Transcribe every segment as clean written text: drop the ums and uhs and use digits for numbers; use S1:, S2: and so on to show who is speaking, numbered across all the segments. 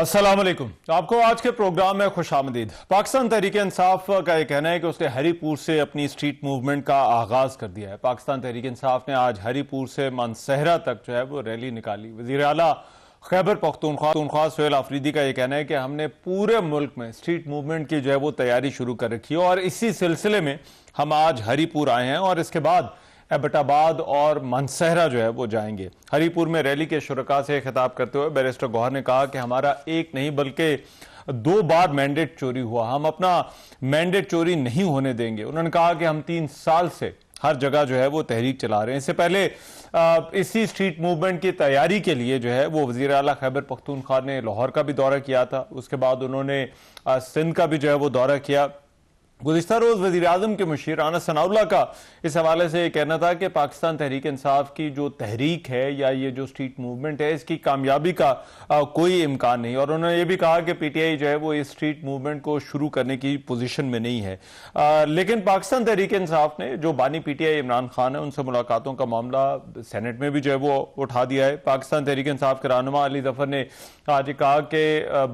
S1: अस्सलाम वालेकुम। आपको आज के प्रोग्राम में खुशामदीद। पाकिस्तान तहरीक इंसाफ का यह कहना है कि उसने हरीपुर से अपनी स्ट्रीट मूवमेंट का आगाज कर दिया है। पाकिस्तान तहरीक इंसाफ ने आज हरीपुर से मानसहरा तक जो है वो रैली निकाली। वजीर आला खैबर पख्तूनख्वा सुहेल आफरीदी का यह कहना है कि हमने पूरे मुल्क में स्ट्रीट मूवमेंट की जो है वो तैयारी शुरू कर रखी है और इसी सिलसिले में हम आज हरीपुर आए हैं और इसके बाद एबटाबाद और मानसहरा जो है वो जाएंगे। हरीपुर में रैली के शुरका से खिताब करते हुए बैरिस्टर गौहर ने कहा कि हमारा एक नहीं बल्कि 2 बार मैंडेट चोरी हुआ, हम अपना मैंडेट चोरी नहीं होने देंगे। उन्होंने कहा कि हम 3 साल से हर जगह जो है वो तहरीक चला रहे हैं। इससे पहले इसी स्ट्रीट मूवमेंट की तैयारी के लिए जो है वो वजीर आला खैबर पख्तूनख्वा ने लाहौर का भी दौरा किया था। उसके बाद उन्होंने सिंध का भी जो है वो दौरा किया। गुज़िश्ता रोज़ वज़ीर आज़म के मुशीर राना सनाउल्लाह का इस हवाले से कहना था कि पाकिस्तान तहरीक इंसाफ की जो तहरीक है या ये जो स्ट्रीट मूवमेंट है इसकी कामयाबी का कोई इम्कान नहीं। और उन्होंने ये भी कहा कि पीटीआई जो है वो इस स्ट्रीट मूवमेंट को शुरू करने की पोजीशन में नहीं है। लेकिन पाकिस्तान तहरीक इंसाफ ने जो बानी पीटीआई इमरान खान है उनसे मुलाकातों का मामला सेनेट में भी जो है वो उठा दिया है। पाकिस्तान तहरीक इंसाफ के रहनुमा अली जफर ने आज कहा कि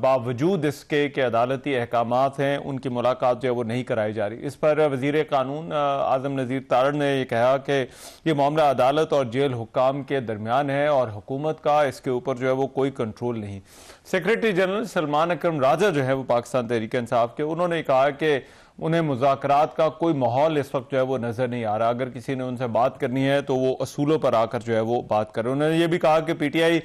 S1: बावजूद इसके कि अदालती अहकामात हैं उनकी मुलाकात जो है वो नहीं कराई जा रही। इस पर वजीर कानून आजम नज़ीर तारड़ ने यह कहा कि यह मामला अदालत और जेल हुक्काम के दरमियान है और हुकूमत का इसके ऊपर जो है वो कोई कंट्रोल नहीं। सेक्रेटरी जनरल सलमान अकरम राजा जो है वो पाकिस्तान तहरीक इंसाफ के, उन्होंने कहा कि उन्हें मुज़ाकरात का कोई माहौल इस वक्त जो है वो नजर नहीं आ रहा। अगर किसी ने उनसे बात करनी है तो वो असूलों पर आकर जो है वो बात करें। उन्होंने ये भी कहा कि पीटीआई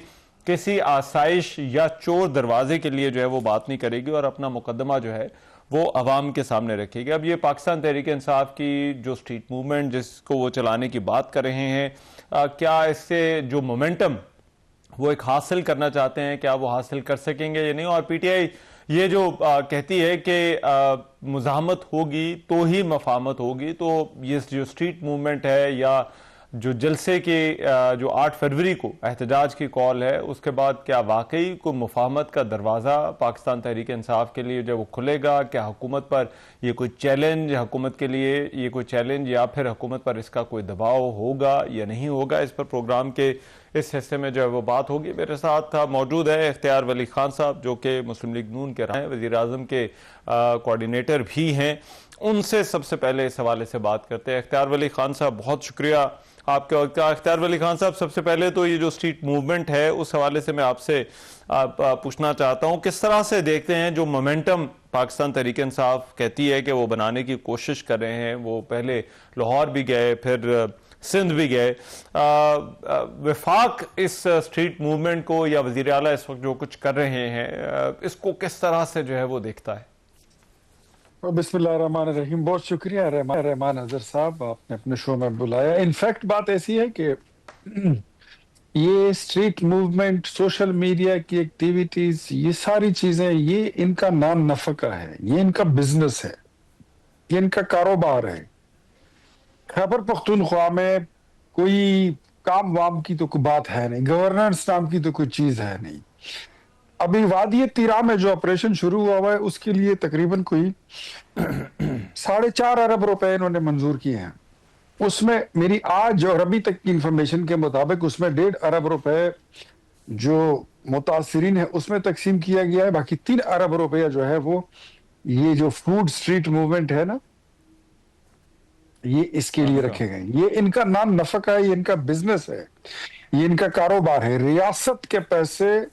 S1: किसी आसाइश या चोर दरवाजे के लिए जो है वो बात नहीं करेगी और अपना मुकदमा जो है वो अवाम के सामने रखेगी। अब ये पाकिस्तान तहरीक इंसाफ की जो स्ट्रीट मूवमेंट जिसको वो चलाने की बात कर रहे हैं, क्या इससे जो मोमेंटम वो एक हासिल करना चाहते हैं क्या वो हासिल कर सकेंगे या नहीं। और पीटीआई ये जो कहती है कि मुज़ाहमत होगी तो ही मफाहमत होगी, तो ये जो स्ट्रीट मूवमेंट है या जो जलसे के जो 8 फरवरी को एहतजाज की कॉल है उसके बाद क्या वाकई को मुफाहमत का दरवाज़ा पाकिस्तान तहरीक इंसाफ के लिए जब वो खुलेगा? क्या हुकूमत पर ये कोई चैलेंज, हुकूमत के लिए ये कोई चैलेंज या फिर हुकूमत पर इसका कोई दबाव होगा या नहीं होगा? इस पर प्रोग्राम के इस हिस्से में जो है वो बात होगी। मेरे साथ मौजूद है इख्तियार वली खान साहब जो कि मुस्लिम लीग नून के रहे हैं, वज़ीर आज़म के कोऑर्डिनेटर भी हैं। उनसे सबसे पहले इस हवाले से बात करते हैं। इख्तियार वली खान साहब, बहुत शुक्रिया आपके वक्त का। इख्तियार वली खान साहब, सबसे पहले तो ये जो स्ट्रीट मूवमेंट है उस हवाले से मैं आपसे पूछना चाहता हूँ, किस तरह से देखते हैं जो मोमेंटम पाकिस्तान तहरीक इंसाफ कहती है कि वो बनाने की कोशिश कर रहे हैं? वो पहले लाहौर भी गए, फिर सिंध भी गए। वफाक इस स्ट्रीट मूवमेंट को या वज़ीर आला इस वक्त जो कुछ कर रहे हैं इसको किस तरह से जो है वो देखता है?
S2: बिस्मिल्लाहिर्रहमानिर्रहीम। बहुत शुक्रिया रहमान अजहर साहब, आपने अपने शो में बुलाया। इनफैक्ट बात ऐसी है कि ये स्ट्रीट मूवमेंट, सोशल मीडिया की एक्टिविटीज, ये सारी चीजें, ये इनका नाम नफका है, ये इनका बिजनेस है, ये इनका कारोबार है। खैबर पख्तूनख्वा में कोई काम वाम की तो कोई बात है नहीं, गवर्नेंस नाम की तो कोई चीज है नहीं। अभी वादी तिरा में जो ऑपरेशन शुरू हुआ है उसके लिए तकरीबन कोई 4.5 अरब रुपए इन्होंने मंजूर किए हैं। उसमें मेरी आज और अभी तक की इंफॉर्मेशन के मुताबिक उसमें 1.5 अरब रुपए जो मुतासिरीन है उसमें तकसीम किया गया है। बाकी 3 अरब रुपया जो है वो ये जो फूड स्ट्रीट मूवमेंट है ना, ये इसके लिए रखे गए। ये इनका नाम नफका है, ये इनका बिजनेस है, ये इनका कारोबार है। रियासत के पैसे,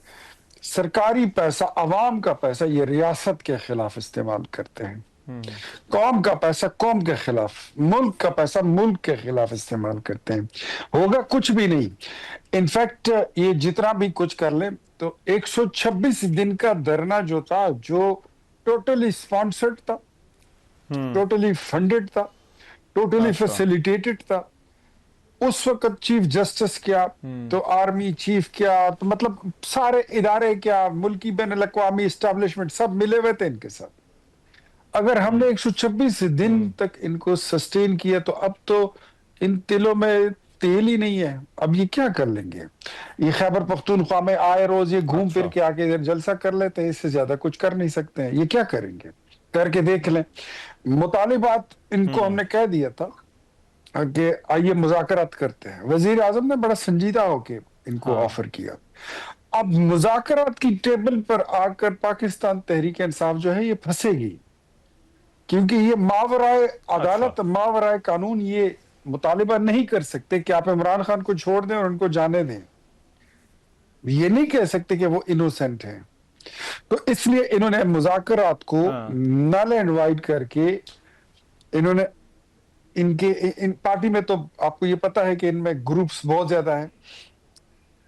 S2: सरकारी पैसा, अवाम का पैसा ये रियासत के खिलाफ इस्तेमाल करते हैं। कौम का पैसा कौम के खिलाफ, मुल्क का पैसा मुल्क के खिलाफ इस्तेमाल करते हैं। होगा कुछ भी नहीं। इनफैक्ट ये जितना भी कुछ कर ले तो 126 दिन का धरना जो था, जो टोटली स्पॉन्सर्ड था, टोटली फंडेड था, टोटली फैसिलिटेटेड था। उस वक्त चीफ जस्टिस क्या तो आर्मी चीफ क्या तो मतलब सारे इदारे क्या, मुल्की बैन अल-अक़वामी एस्टेब्लिशमेंट सब मिले हुए थे इनके साथ। अगर हमने 126 दिन तक इनको सस्टेन किया तो अब तो इन तिलों में तेल ही नहीं है। अब ये क्या कर लेंगे? ये खैबर पख्तूनख्वा में आए रोज ये घूम फिर के आके इधर जलसा कर लेते हैं, इससे ज्यादा कुछ कर नहीं सकते हैं। ये क्या करेंगे? करके देख लें। मुतालिबात इनको हमने कह दिया था कि आइए मुज़ाकरात करते हैं। वजीर आजम ने बड़ा संजीदा होके इनको ऑफर किया। अब मुज़ाकरात की टेबल पर आकर पाकिस्तान तहरीक इंसाफ जो है ये फंसेगी, क्योंकि ये मावराए
S1: अच्छा।
S2: अदालत, मावराए कानून ये मुतालिबा नहीं कर सकते कि आप इमरान खान को छोड़ दें और उनको जाने दें। ये नहीं कह सकते कि वो इनोसेंट हैं। तो इसलिए इन्होंने मुज़ाकरात को
S1: हाँ।
S2: नल एंड वाइड करके इन्होंने इन पार्टी में तो आपको ये पता है कि इनमें ग्रुप्स बहुत ज्यादा हैं।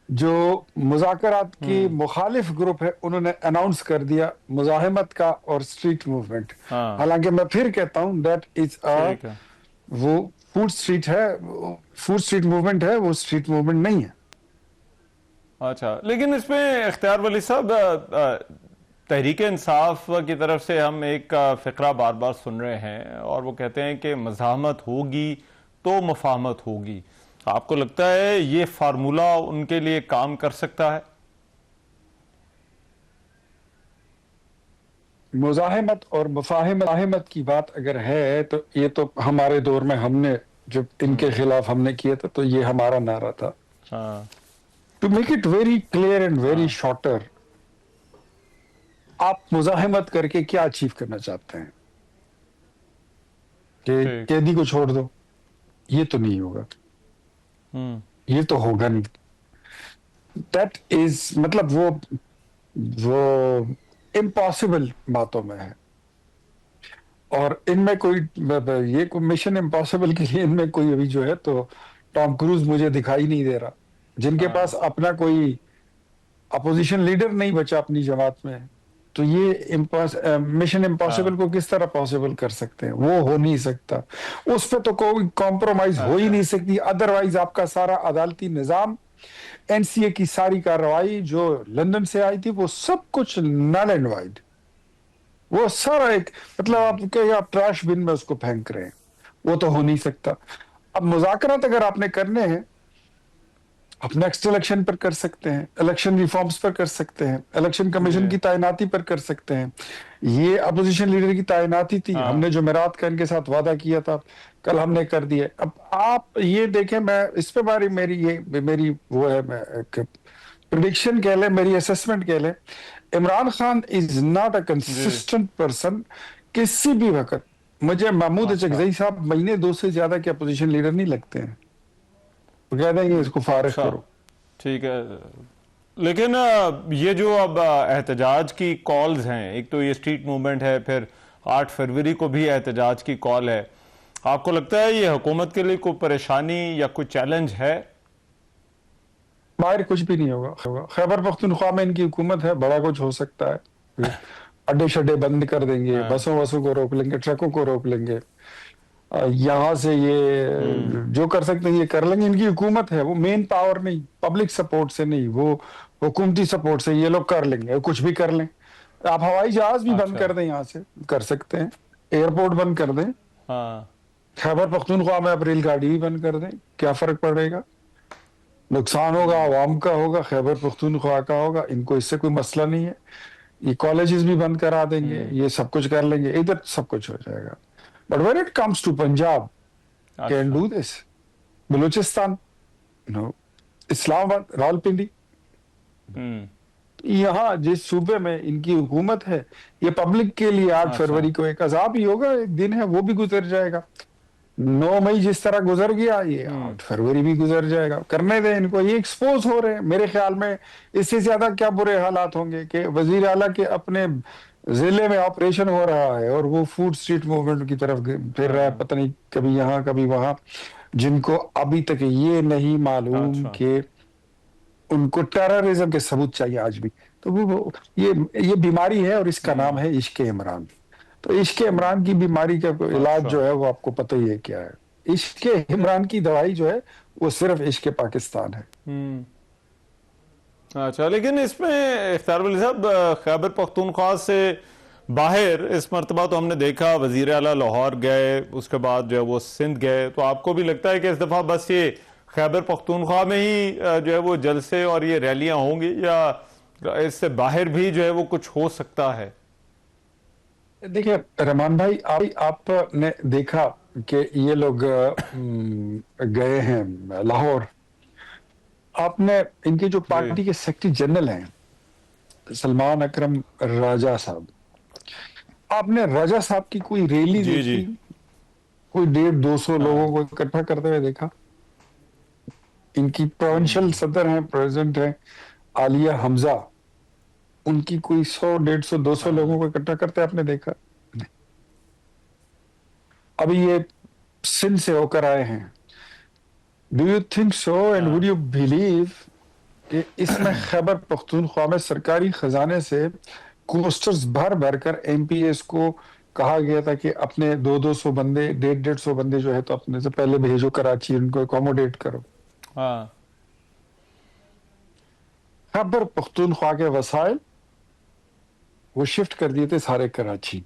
S2: जो मुज़ाकरात के मुखालिफ ग्रुप है उन्होंने अनाउंस कर दिया मुजाहिमत का और स्ट्रीट मूवमेंट।
S1: हाँ।
S2: हालांकि मैं फिर कहता हूं दैट इज
S1: ठीक है।
S2: वो फूड स्ट्रीट है, फूड स्ट्रीट मूवमेंट है, वो स्ट्रीट मूवमेंट नहीं है।
S1: अच्छा, लेकिन इसमें इख्तियार वली साहब, तहरीक इंसाफ की तरफ से हम एक फिक्रा बार बार सुन रहे हैं और वो कहते हैं कि मज़ाहमत होगी तो मुफाहमत होगी। आपको लगता है ये फार्मूला उनके लिए काम कर सकता है?
S2: मुजाहिमत और मुफाहिमत की बात अगर है तो ये तो हमारे दौर में हमने जब इनके खिलाफ हमने किया था तो ये हमारा नारा था,
S1: हाँ।
S2: To make it very clear and very
S1: हाँ।
S2: शॉर्टर। आप मुजाहिमत करके क्या अचीव करना चाहते हैं? कि
S1: ठीक।
S2: कैदी को छोड़ दो? ये तो नहीं होगा,
S1: हम्म।
S2: ये तो होगा नहीं। दैट इज मतलब वो इम्पॉसिबल बातों में है। और इनमें कोई ये कोई मिशन इम्पॉसिबल के लिए इनमें कोई अभी जो है तो टॉम क्रूज मुझे दिखाई नहीं दे रहा, जिनके पास
S1: हाँ।
S2: अपना कोई अपोजिशन लीडर नहीं बचा अपनी जमात में। तो ये मिशन इम्पॉसिबल
S1: हाँ।
S2: को किस तरह पॉसिबल कर सकते हैं? वो हो नहीं सकता, उस पे तो कोई कॉम्प्रोमाइज हो ही
S1: अच्छा।
S2: नहीं सकती। अदरवाइज आपका सारा अदालती निजाम, एनसीए की सारी कार्रवाई जो लंदन से आई थी, वो सब कुछ नल एंड वाइड, वो सारा एक मतलब आप कहें आप ट्रैश बिन में उसको फेंक रहे हैं। वो तो हो नहीं सकता। अब मुज़ाकरात अगर आपने करने हैं, आप नेक्स्ट इलेक्शन पर कर सकते हैं, इलेक्शन रिफॉर्म्स पर कर सकते हैं, इलेक्शन कमीशन
S1: जी।
S2: की तैनाती पर कर सकते हैं। ये अपोजिशन लीडर की तैनाती थी,
S1: हाँ।
S2: हमने जुमेरात का इनके साथ वादा किया था, कल हमने कर दिया। अब आप ये देखें, मैं इस पे बारी मेरी वो है, मैं एक प्रिडिक्शन कह लें, मेरी असेसमेंट कह लें, Imran Khan is not a
S1: जी।
S2: Consistent person. किसी भी वक्त मुझे महमूद
S1: अच्छा।
S2: चकजई साहब महीने दो से ज्यादा के अपोजिशन लीडर नहीं लगते हैं। वो कह देंगे इसको फारिग
S1: अच्छा।
S2: करो।
S1: ठीक है। लेकिन ये जो अब एहतजाज की कॉल्स हैं, एक तो ये स्ट्रीट मूवमेंट है, फिर 8 फरवरी को भी एहतजाज की कॉल है। आपको लगता है ये हुकूमत के लिए कोई परेशानी या कोई चैलेंज है?
S2: बाहर कुछ भी नहीं होगा। खैबर पख्तूनख्वा में इनकी हुकूमत है, बड़ा कुछ हो सकता है। अड्डे शड्डे बंद कर देंगे,
S1: हाँ।
S2: बसों वसों को रोक लेंगे, ट्रकों को रोक लेंगे। यहाँ से ये जो कर सकते हैं ये कर लेंगे। इनकी हुकूमत है, वो मेन पावर नहीं, पब्लिक सपोर्ट से नहीं, वो हुकूमती सपोर्ट से ये लोग कर लेंगे, कुछ भी कर लें। आप हवाई जहाज भी बंद
S1: अच्छा।
S2: कर दें, यहाँ से कर सकते हैं, एयरपोर्ट बंद कर दें,
S1: हाँ।
S2: खैबर पख्तूनख्वा में आप रेलगाड़ी भी बंद कर दें, क्या फर्क पड़ेगा? नुकसान होगा आवाम का, होगा खैबर पख्तूनख्वा का, होगा। इनको इससे कोई मसला नहीं है। ये कॉलेजेस भी बंद करा देंगे, ये सब कुछ कर लेंगे, इधर सब कुछ हो जाएगा। But when it comes to Punjab, can
S1: अच्छा।
S2: Do this, Balochistan, no, Islamabad, Rawalpindi,
S1: hmm.
S2: यहाँ जिस सूबे में इनकी हुकूमत है, ये पब्लिक के लिए 8
S1: अच्छा।
S2: फरवरी को एक अजाब ही होगा, एक दिन है, वो भी गुजर जाएगा। 9 मई जिस तरह गुजर गया, ये 8 फरवरी भी गुजर जाएगा। करने दें इनको, ये एक्सपोज हो रहे हैं। मेरे ख्याल में इससे ज्यादा क्या बुरे हालात होंगे कि वजीर आला के अपने जिले में ऑपरेशन हो रहा है और वो फूड स्ट्रीट मूवमेंट की तरफ फिर रहा है,
S1: हाँ।
S2: पता नहीं कभी यहाँ कभी वहां, जिनको अभी तक ये नहीं मालूम
S1: अच्छा।
S2: कि उनको टेररिज्म के सबूत चाहिए आज भी। तो वो ये बीमारी है और इसका नाम है इश्क इमरान। तो इश्क इमरान की बीमारी का इलाज
S1: अच्छा।
S2: जो है वो आपको पता ही है क्या है। इश्क इमरान की दवाई जो है वो सिर्फ इश्क पाकिस्तान है।
S1: हम्म। अच्छा, लेकिन इसमें इख्तियार वली साहब, खैबर पख्तूनख्वा से बाहर इस मरतबा तो हमने देखा वजीर आला लाहौर गए, उसके बाद जो है वो सिंध गए। तो आपको भी लगता है कि इस दफा बस ये खैबर पख्तूनख्वा में ही जो है वो जलसे और ये रैलियां होंगी, या इससे बाहर भी जो है वो कुछ हो सकता है?
S2: देखिए रहमान भाई, आपने देखा कि ये लोग गए हैं लाहौर, आपने इनके जो
S1: जी
S2: पार्टी के सेक्रेटरी जनरल हैं सलमान अकरम राजा साहब, आपने राजा साहब की कोई रैली
S1: जी जी।
S2: देखी? कोई 150-200 लोगों
S1: हाँ।
S2: को इकट्ठा करते हुए देखा? इनकी प्रोविंशियल सदर हैं, प्रेसिडेंट हैं आलिया हमजा, उनकी कोई 100, 150, 200 लोगों
S1: हाँ।
S2: को इकट्ठा करते आपने देखा? नहीं। अभी ये सिंध से होकर आए हैं। Do you think so and would
S1: हाँ।
S2: यू बिलीव कि इसमें खैबर पख्तूनख्वा में सरकारी खजाने से कोस्टर्स भर भर कर एमपीएस को कहा गया था कि अपने 200-200 बंदे, 150-150 बंदे जो है तो अपने से पहले भेजो कराची, उनको अकोमोडेट करो।
S1: हाँ।
S2: खैबर पख्तूनख्वा के वसाइल वो शिफ्ट कर दिए थे सारे कराची।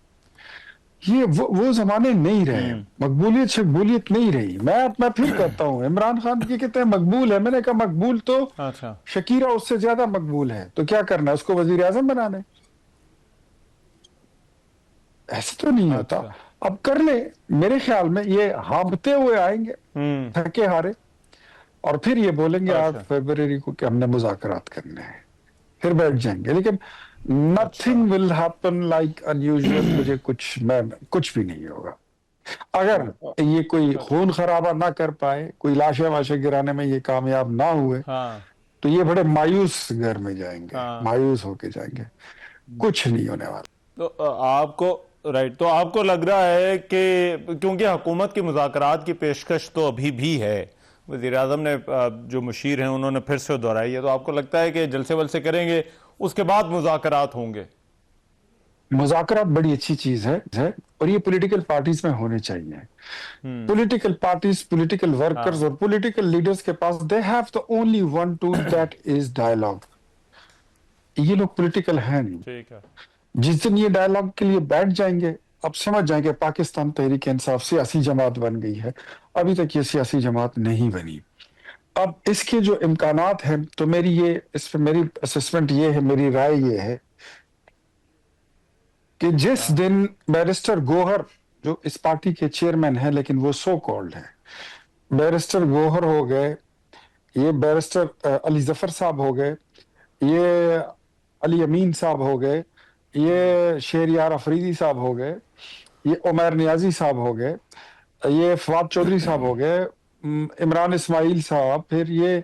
S2: ये वो जमाने नहीं रहे,
S1: हम्म।
S2: मकबूलियत शकबूलियत नहीं रही। मैं फिर कहता हूँ इमरान खान की कहते हैं मकबूल है, मैंने कहा मकबूल तो
S1: अच्छा।
S2: शकीरा उससे ज्यादा मकबूल है, तो क्या करना है उसको वजीर आजम बनाने? ऐसे तो नहीं होता।
S1: अच्छा।
S2: अब कर ले, मेरे ख्याल में ये हाँफते हुए आएंगे
S1: हम्म।
S2: थके हारे, और फिर ये बोलेंगे 8
S1: अच्छा।
S2: फरवरी को कि हमने मुज़ाकरात करने हैं, फिर बैठ जाएंगे। लेकिन
S1: अच्छा।
S2: Nothing will happen like unusual. मुझे कुछ भी नहीं होगा अगर ये कोई खून खराबा ना कर पाए, कोई लाशें वाशें गिराने में ये कामयाब ना हुए,
S1: हाँ।
S2: तो ये बड़े मायूस घर में जाएंगे,
S1: हाँ।
S2: मायूस होके जाएंगे। कुछ नहीं होने वाला।
S1: तो आपको राइट, तो आपको लग रहा है कि क्योंकि हुकूमत की मुज़ाकरात की पेशकश तो अभी भी है, वज़ीर आज़म ने जो मुशीर हैं उन्होंने फिर से दोहराई है, तो आपको लगता है कि जलसे वलसे करेंगे उसके बाद मुज़ाकरात होंगे?
S2: मुज़ाकरात बड़ी अच्छी चीज है और ये पॉलिटिकल पार्टीज में होने चाहिए।
S1: Hmm.
S2: Political parties, political workers
S1: हाँ।
S2: और पॉलिटिकल लीडर्स के पास they have the only one tool, that is dialogue. ये लोग पॉलिटिकल हैं नहीं।
S1: ठीक है।
S2: जिस दिन ये डायलॉग के लिए बैठ जाएंगे, अब समझ जाएंगे पाकिस्तान तहरीक इंसाफ सियासी जमात बन गई है। अभी तक ये सियासी जमात नहीं बनी। अब इसके जो इम्कानात हैं, तो इस पे मेरी असेसमेंट ये है, मेरी राय ये है कि जिस
S1: हाँ।
S2: दिन बैरिस्टर गोहर, जो इस पार्टी के चेयरमैन हैं लेकिन वो सो कॉल्ड है, बैरिस्टर गोहर हो गए, ये बैरिस्टर अली जफर साहब हो गए, ये अली अमीन साहब हो गए, ये शेरयार अफरीदी साहब हो गए, ये उमर नियाजी साहब हो गए, ये फवाद चौधरी साहब हो गए, इमरान इस्माइल साहब, फिर ये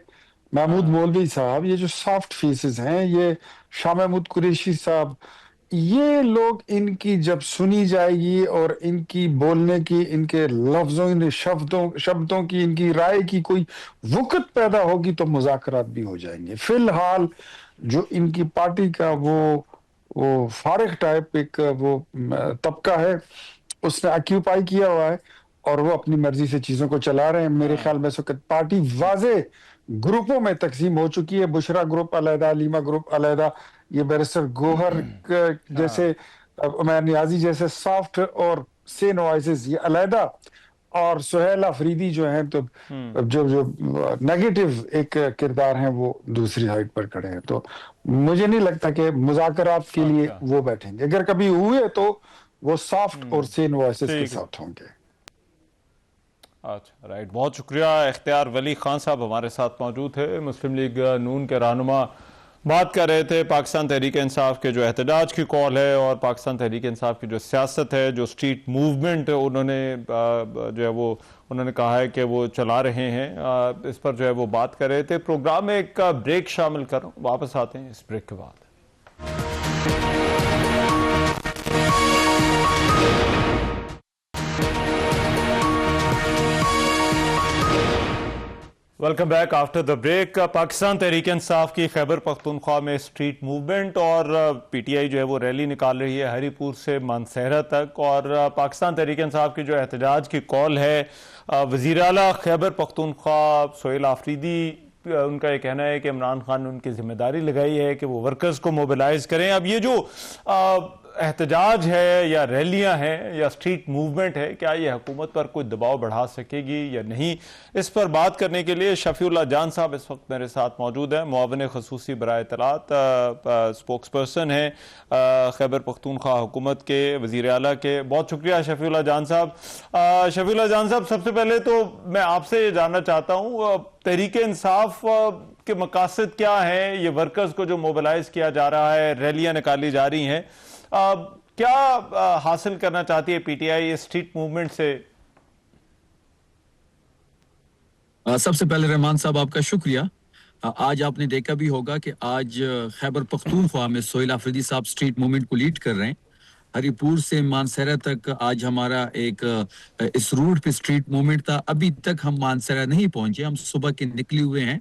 S2: महमूद
S1: हाँ।
S2: मौलवी साहब, ये जो सॉफ्ट फेसेस हैं, ये शाह महमूद कुरैशी साहब, ये लोग इनकी जब सुनी जाएगी और इनकी बोलने की, इनके लफ्जों, इन शब्दों शब्दों की, इनकी राय की कोई वक़्त पैदा होगी तो मुज़ाकरात भी हो जाएंगे। फिलहाल जो इनकी पार्टी का वो फारिग टाइप एक वो तबका है, उसने ऑक्यूपाई किया हुआ है और वो अपनी मर्जी से चीजों को चला रहे हैं। मेरे
S1: हाँ।
S2: ख्याल में इस वक्त पार्टी वाजे ग्रुपों में तकसीम हो चुकी है। बुशरा ग्रुप अलहदा, लीमा ग्रुप अलहदा, ये बैरिस्टर गोहर
S1: हाँ।
S2: जैसे, उमर नियाजी जैसे सॉफ्ट और सेन वॉइसेस ये अलहदा, और सुहेल अफरीदी जो हैं तो
S1: हम्म।
S2: जो जो नेगेटिव एक किरदार हैं वो दूसरी साइड पर खड़े हैं। तो मुझे नहीं लगता कि मुज़ाकरात के लिए
S1: अच्छा।
S2: वो बैठेंगे। अगर कभी हुए तो वो सॉफ्ट और सेन वॉइसेस के
S1: ठीक है।
S2: साथ होंगे।
S1: अच्छा, राइट, बहुत शुक्रिया। इख्तियार वली खान साहब हमारे साथ मौजूद थे, मुस्लिम लीग नून के रहनुमा। बात कर रहे थे पाकिस्तान तहरीक इंसाफ के जो एहतजाज की कॉल है और पाकिस्तान तहरीक इंसाफ की जो सियासत है, जो स्ट्रीट मूवमेंट उन्होंने जो है वो उन्होंने कहा है कि वो चला रहे हैं, इस पर जो है वो बात कर रहे थे। प्रोग्राम में एक ब्रेक शामिल कर, वापस आते हैं इस ब्रेक के बाद। Welcome back after the break. Pakistan Tehreek Insaf की खैबर पख्तूनख्वा में स्ट्रीट मूवमेंट और पीटीआई जो है वो रैली निकाल रही है हरीपुर से मानसहरा तक, और पाकिस्तान तहरीक इंसाफ की जो एहतजाज की कॉल है, वज़ीर आला खैबर पख्तूनख्वा सुहेल आफरीदी, उनका ये कहना है कि इमरान खान ने उनकी जिम्मेदारी लगाई है कि वो वर्कर्स को मोबिलाइज करें। अब ये जो एहतजाज है या रैलियां हैं या स्ट्रीट मूवमेंट है, क्या ये हुकूमत पर कोई दबाव बढ़ा सकेगी या नहीं? इस पर बात करने के लिए शफीउल्लाह जान साहब इस वक्त मेरे साथ मौजूद हैं। मुआविन खसूसी बराए इत्तलात, स्पोक्स पर्सन हैं खैबर पख्तूनख्वा हुकूमत के, वज़ीर आला के। बहुत शुक्रिया शफीउल्लाह जान साहब। शफीउल्लाह जान साहब, सबसे पहले तो मैं आपसे ये जानना चाहता हूँ, तहरीक इंसाफ के मकासद क्या है? ये वर्कर्स को जो मोबिलाइज किया जा रहा है, रैलियां निकाली जा रही हैं, क्या हासिल करना चाहती है पीटीआई इस स्ट्रीट मूवमेंट से?
S3: सबसे पहले रहमान साहब आपका शुक्रिया। आज आपने देखा भी होगा कि आज खैबर पख्तूनख्वा में सोहेल आफरीदी साहब स्ट्रीट मूवमेंट को लीड कर रहे हैं। हरीपुर से मानसरा तक आज हमारा एक इस रूट पे स्ट्रीट मूवमेंट था। अभी तक हम मानसरा नहीं पहुंचे, हम सुबह के निकले हुए हैं।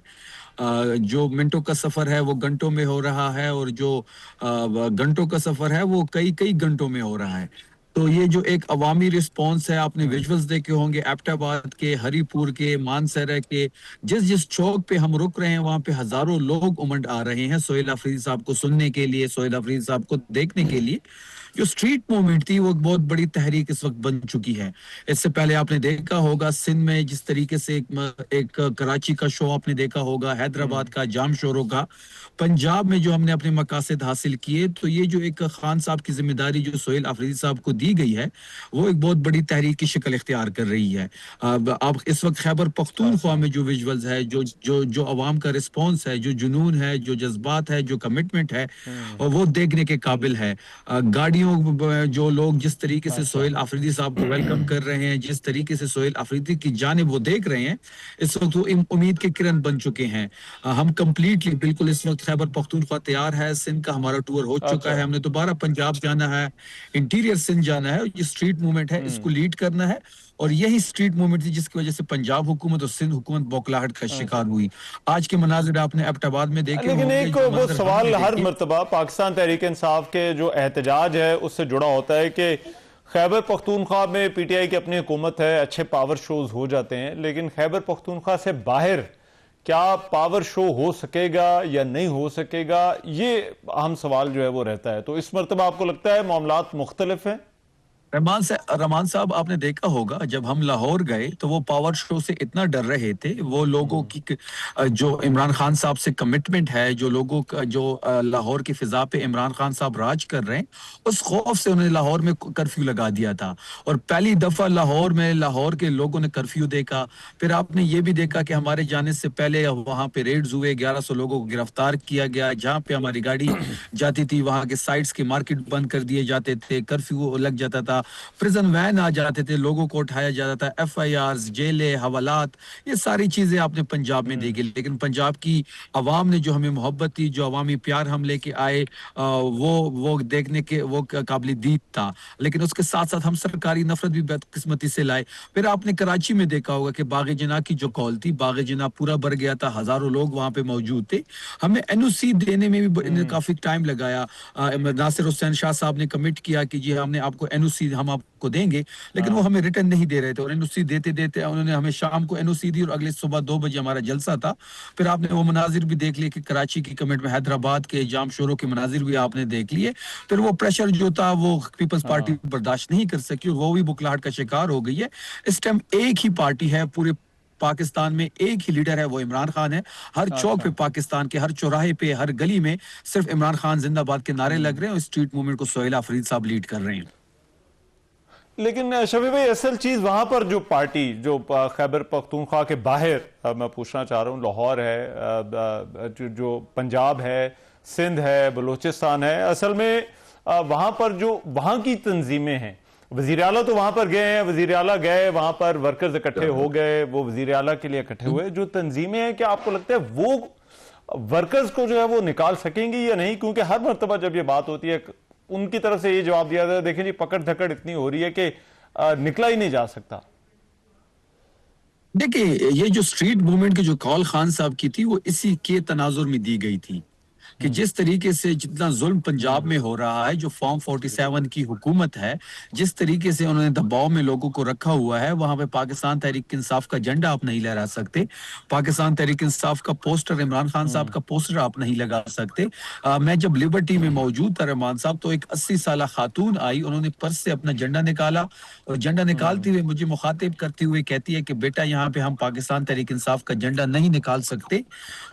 S3: जो मिनटों का सफर है वो घंटों में हो रहा है, और जो घंटों का सफर है वो कई कई घंटों में हो रहा है। तो ये जो एक अवामी रिस्पांस है, आपने विजुअल्स देखे होंगे एबटाबाद के, हरीपुर के, मानसरा के, जिस जिस चौक पे हम रुक रहे हैं वहां पे हजारों लोग उमड़ आ रहे हैं सोहेल आफरीदी साहब को सुनने के लिए, सोहेल आफरीदी साहब को देखने के लिए। जो स्ट्रीट मूवमेंट थी वो एक बहुत बड़ी तहरीक इस वक्त बन चुकी है। इससे पहले आपने देखा होगा सिंध में जिस तरीके से एक कराची का शो आपने देखा होगा, हैदराबाद का, जाम शोरों का, पंजाब में जो हमने अपने मकासद हासिल किए। तो ये जो एक खान साहब की जिम्मेदारी जो सोहेल आफरीदी साहब को दी गई है वो एक बहुत बड़ी तहरीक की शक्ल इख्तियार कर रही है। अब आप इस वक्त खैबर पख्तूनख्वा में जो विजुअल्स है, जो जो जो अवाम का रिस्पॉन्स है, जो जुनून है, जो जज्बात है, जो कमिटमेंट है, और वो देखने के काबिल है। गाड़ियों जो लोग जिस तरीके से सोहेल आफरीदी साहब को वेलकम कर रहे हैं, जिस तरीके से सोहेल आफरीदी की जानिब वो देख रहे हैं, इस वक्त वो उम्मीद के किरण बन चुके हैं। हम कंप्लीटली बिल्कुल इस वक्त खैबर पख्तूनख्वा तैयार है। सिंध का हमारा टूर हो चुका है, हमने दोबारा पंजाब जाना है, इंटीरियर सिंध जाना है। ये स्ट्रीट मूवमेंट है, इसको लीड करना है। और यही स्ट्रीट मूवमेंट थी जिसकी वजह से पंजाब हुकूमत और सिंध हुकूमत बौखलाहट का शिकार हुई। आज के मनाजिर आपने एबटाबाद में देखे
S1: लेकिन
S3: होंगे।
S1: एक वो सवाल हर मर्तबा पाकिस्तान तहरीक इंसाफ के जो एहतजाज है उससे जुड़ा होता है कि खैबर पख्तूनख्वा में पीटीआई की अपनी हुकूमत है, अच्छे पावर शोज हो जाते हैं, लेकिन खैबर पख्तूनख्वा से बाहर क्या पावर शो हो सकेगा या नहीं हो सकेगा, ये अहम सवाल जो है वो रहता है। तो इस मर्तबा आपको लगता है मामलात मुख्तलिफ हैं?
S3: रहमान साहब आपने देखा होगा जब हम लाहौर गए तो वो पावर शो से इतना डर रहे थे। वो लोगों की जो इमरान खान साहब से कमिटमेंट है, जो लोगों का जो लाहौर की फिजा पे इमरान खान साहब राज कर रहे हैं, उस खौफ से उन्होंने लाहौर में कर्फ्यू लगा दिया था। और पहली दफा लाहौर में लाहौर के लोगों ने कर्फ्यू देखा। फिर आपने ये भी देखा कि हमारे जाने से पहले वहां पे रेड्स हुए, 1100 लोगों को गिरफ्तार किया गया। जहां पे हमारी गाड़ी जाती थी वहां के साइड्स के मार्केट बंद कर दिए जाते थे, कर्फ्यू लग जाता था, प्रिजन वैन आ जाते थे, लोगों को उठाया जाता था, एफआईआर, जेलें, हवालात, ये सारी चीजें आपने पंजाब में देखी। लेकिन पंजाब की आवाम ने जो हमें मोहब्बत थी, जो अवामी प्यार हम लेके आए, वो देखने के वो काबिल दीद था। लेकिन उसके साथ साथ हम सरकारी नफरत भी बदकिस्मती से लाए। फिर आपने कराची में देखा होगा कि बागे जना की जो कॉल थी, बागे जना पूरा भर गया था, हजारों लोग वहां पे मौजूद थे। हमें एनओसी देने में भी काफी टाइम लगाया। नासिर हुसैन शाह साहब ने कमिट किया कि जी हमने आपको एनओसी हम आपको देंगे, लेकिन वो हमें रिटर्न नहीं दे रहे थे। और एनओसी देते देते उन्होंने हमें शाम को एनओसी दी और अगले सुबह 2 बजे हमारा जलसा था। फिर आपने वो मनाजिर भी देख लिए कि कराची की कमेंट में, हैदराबाद के जाम शोरों के मनाजिर भी आपने देख लिए। फिर वो प्रेशर जो था वो पीपल्स पार्टी बर्दाश्त नहीं कर सकी और वो भी बुखलाहट का शिकार हो गई है। इस टाइम एक ही पार्टी है पूरे पाकिस्तान में, एक ही लीडर है, वो इमरान खान है। हर चौक पे पाकिस्तान के, हर चौराहे पे, हर गली में सिर्फ इमरान खान जिंदाबाद के नारे लग रहे हैं और स्ट्रीट मूवमेंट को सोहेल आफरीदी साहब लीड कर रहे हैं।
S1: लेकिन शफी भाई, असल चीज वहां पर जो पार्टी जो खैबर पख्तूनख्वा के बाहर मैं पूछना चाह रहा हूँ, लाहौर है, जो पंजाब है, सिंध है, बलूचिस्तान है, असल में वहां पर जो वहां की तंजीमें हैं, वजीर आला तो वहां पर गए हैं, वजीर आला गए वहां पर, वर्कर्स इकट्ठे हो गए, वो वजीर आला के लिए इकट्ठे हुए। जो तंजीमें हैं, क्या आपको लगता है वो वर्कर्स को जो है वो निकाल सकेंगी या नहीं? क्योंकि हर मरतबा जब ये बात होती है उनकी तरफ से ये जवाब दिया जाता है, देखें जी पकड़ धकड़ इतनी हो रही है कि निकला ही नहीं जा सकता।
S3: देखिए, ये जो स्ट्रीट मूवमेंट की जो कॉल खान साहब की थी वो इसी के तनाजुर में दी गई थी कि जिस तरीके से जितना जुल्म पंजाब में हो रहा है, जो फॉर्म 47 की हुकूमत है, जिस तरीके से उन्होंने दबाव में लोगों को रखा हुआ है, वहां पे पाकिस्तान तहरीक इंसाफ का झंडा आप नहीं लहरा सकते, पाकिस्तान तहरीक इंसाफ का पोस्टर, इमरान खान साहब का पोस्टर आप नहीं लगा सकते। मैं जब लिबर्टी में मौजूद था रहमान साहब, तो एक 80 साल खातून आई, उन्होंने पर्स से अपना झंडा निकाला और झंडा निकालते हुए मुझे मुखातिब करते हुए कहती है कि बेटा यहाँ पे हम पाकिस्तान तहरीक इंसाफ का झंडा नहीं निकाल सकते,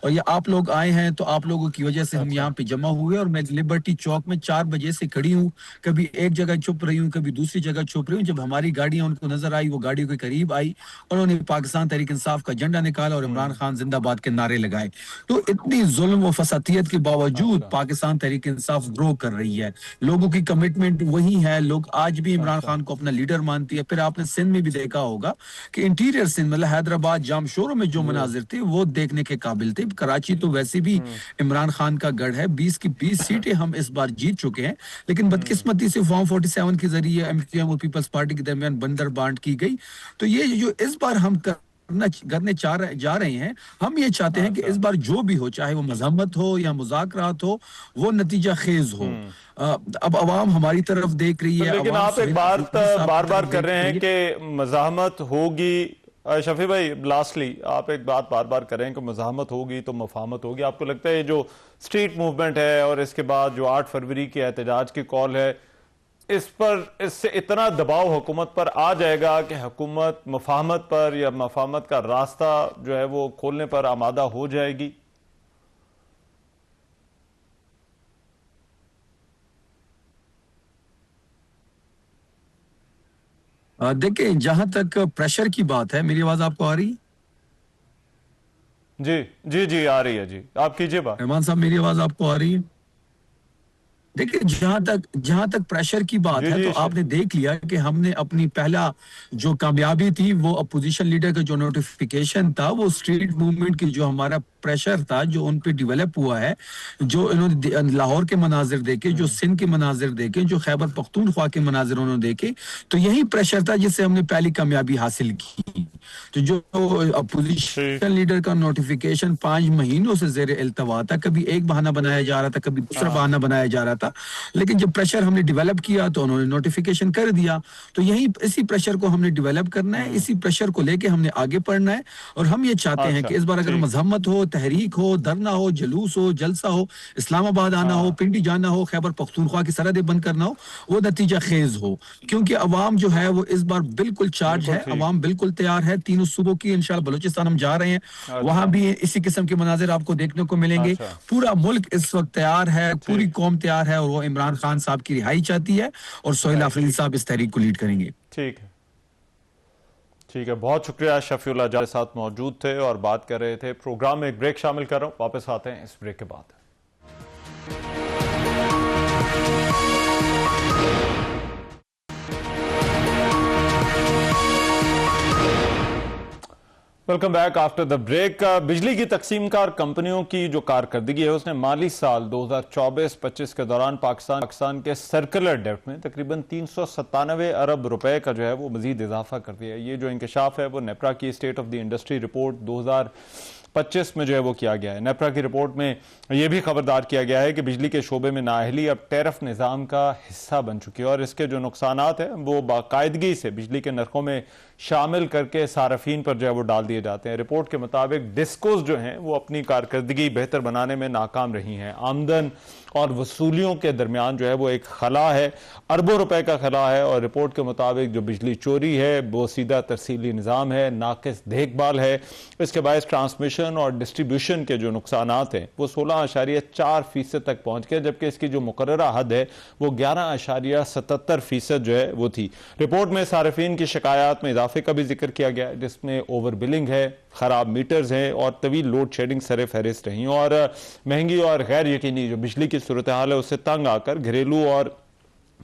S3: और ये आप लोग आए हैं तो आप लोगों की वजह से हम यहाँ पे जमा हुए, और मैं लिबर्टी चौक में 4 बजे से खड़ी हूँ, कभी एक जगह छुप रही हूँ, कभी दूसरी जगह छुप रही हूँ। जब हमारी गाड़ियां उनको नजर आई, वो गाड़ी के करीब आई, उन्होंने पाकिस्तान तहरीक इंसाफ का झंडा निकाला और इमरान खान जिंदाबाद के नारे लगाए। तो इतनी जुल्म व फसातियत के बावजूद पाकिस्तान तहरीक इंसाफ ग्रो कर रही है, लोगों की कमिटमेंट वही है, लोग आज भी इमरान खान को अपना लीडर मानती है। फिर आपने सिंध में भी देखा होगा कि इंटीरियर सिंध मतलब हैदराबाद जामशोरों में जो मनाजिर थे वो देखने के काबिल थे। कराची तो वैसे भी इमरान खान का गढ़ है, 20 की 20 सीटें हम इस बार जीत चुके हैं, लेकिन बदकिस्मती से फॉर्म 47 के जरिए एमक्यूएम और पीपल्स पार्टी के दरमियान बंदर बांट की गई। तो ये जो इस बार हम करने जा रहे हैं, हम ये चाहते हैं कि इस बार जो भी हो, चाहे वो मजम्मत हो या मुज़ाकरात हो, वो नतीजा खेज हो। अब अवाम हमारी तरफ देख रही है,
S1: लेकिन आप एक बात बार बार कर रहे हैं कि मज़ाहमत होगी। शफी भाई, लास्टली आप एक बात बार बार कर रहे हैं कि मज़ाहमत होगी तो मफाहमत होगी। आपको लगता है जो स्ट्रीट मूवमेंट है और इसके बाद जो 8 फरवरी की एहतजाज की कॉल है, इससे इतना दबाव हुकूमत पर आ जाएगा कि हुकूमत मफाहमत पर या मफाहमत का रास्ता जो है वो खोलने पर आमादा हो जाएगी?
S3: देखिए, जहां तक प्रेशर की बात है, मेरी आवाज आपको आ रही?
S1: जी जी जी, आ रही है जी, आप कीजिए बात।
S3: रहमान साहब, मेरी आवाज आपको आ रही है? देखिए, जहां तक प्रेशर की बात है, तो आपने देख लिया कि हमने अपनी पहला जो कामयाबी थी, वो अपोजिशन लीडर का जो नोटिफिकेशन था, वो स्ट्रीट मूवमेंट की जो हमारा प्रेशर था, जो उन पे डेवलप हुआ है, जो इन्होंने लाहौर के मनाजिर देखे, जो सिंध के मनाजिर देखे, जो खैबर पख्तूनख्वा के मनाजिर उन्होंने देखे, तो यही प्रेशर था जिससे हमने पहली कामयाबी हासिल की। तो जो अपोजिशन लीडर का नोटिफिकेशन 5 महीनों से जेर इल्तवा था, कभी एक बहाना बनाया जा रहा था, कभी दूसरा बहाना बनाया जा रहा था, लेकिन जब प्रेशर हमने डेवलप किया तो उन्होंने नोटिफिकेशन कर दिया। तो यही इसी प्रेशर को हमने डेवलप करना है, इसी प्रेशर को लेके हमने आगे बढ़ना है, और हम ये चाहते हैं कि इस बार अगर मजम्मत हो, तहरीक हो, धरना हो, जुलूस हो, जलसा हो, इस्लामाबाद आना हो, पिंडी जाना हो, खैबर पख्तूनख्वा की सरहदें बंद करना हो, वो नतीजा खेज हो, क्योंकि अवाम जो है वो इस बार बिल्कुल चार्ज है, अवाम बिल्कुल तैयार है। 3 सूबों की इंशाल्लाह बलूचिस्तान हम जा रहे हैं, वहां भी इसी किस्म के मनाजिर आपको देखने को मिलेंगे। पूरा मुल्क इस वक्त तैयार है, पूरी कौम तैयार है, और वो इमरान खान साहब की रिहाई चाहती है, और सोहेल अफरीदी साहब इस तहरीक को लीड करेंगे।
S1: ठीक है, ठीक है, बहुत शुक्रिया। शफीउल्लाह जावेद साथ मौजूद थे और बात कर रहे थे। प्रोग्राम में एक ब्रेक शामिल कर रहा हूं, वापस आते हैं इस ब्रेक के बाद। Welcome back after the break. बिजली की तकसीमकार कंपनियों की जो कारकर्दगी है, उसने माली साल 2024-25 के दौरान पाकिस्तान के सर्कुलर डेब्ट में तकरीबन 397 अरब रुपए का जो है वो मजीद इजाफा कर दिया है। ये जो इंकशाफ है वो नेपरा की state of the industry report 2025 में जो है वो किया गया है। नेपरा की रिपोर्ट में यह भी खबरदार किया गया है कि बिजली के शोबे में नाअहली अब टैरिफ निज़ाम का हिस्सा बन चुकी है, और इसके जो नुकसानात हैं वो बाकायदगी से बिजली के नरखों में शामिल करके सारफीन पर जो है वो डाल दिए जाते हैं। रिपोर्ट के मुताबिक डिस्कोज जो हैं वो अपनी कारकर्दगी बेहतर बनाने में नाकाम रही हैं। आमदन और वसूलियों के दरमियान जो है वो एक खला है, अरबों रुपए का खला है, और रिपोर्ट के मुताबिक जो बिजली चोरी है वो सीधा तरसीली निज़ाम है, नाकिस देखभाल है। इसके बायस ट्रांसमिशन और डिस्ट्रीब्यूशन के जो नुकसानात हैं वो 16.4% तक पहुंच गए, जबकि इसकी जो मुकर्ररा हद है वो 11.77% जो है वो थी। रिपोर्ट में सारफीन की शिकायत में इजाफे का भी जिक्र किया गया है, जिसमें ओवर बिलिंग है, खराब मीटर्स हैं और तवील लोड शेडिंग सरे फहरिस्त रही, और महंगी और गैर यकीनी जो बिजली की सूरत हाल है उससे तंग आकर घरेलू और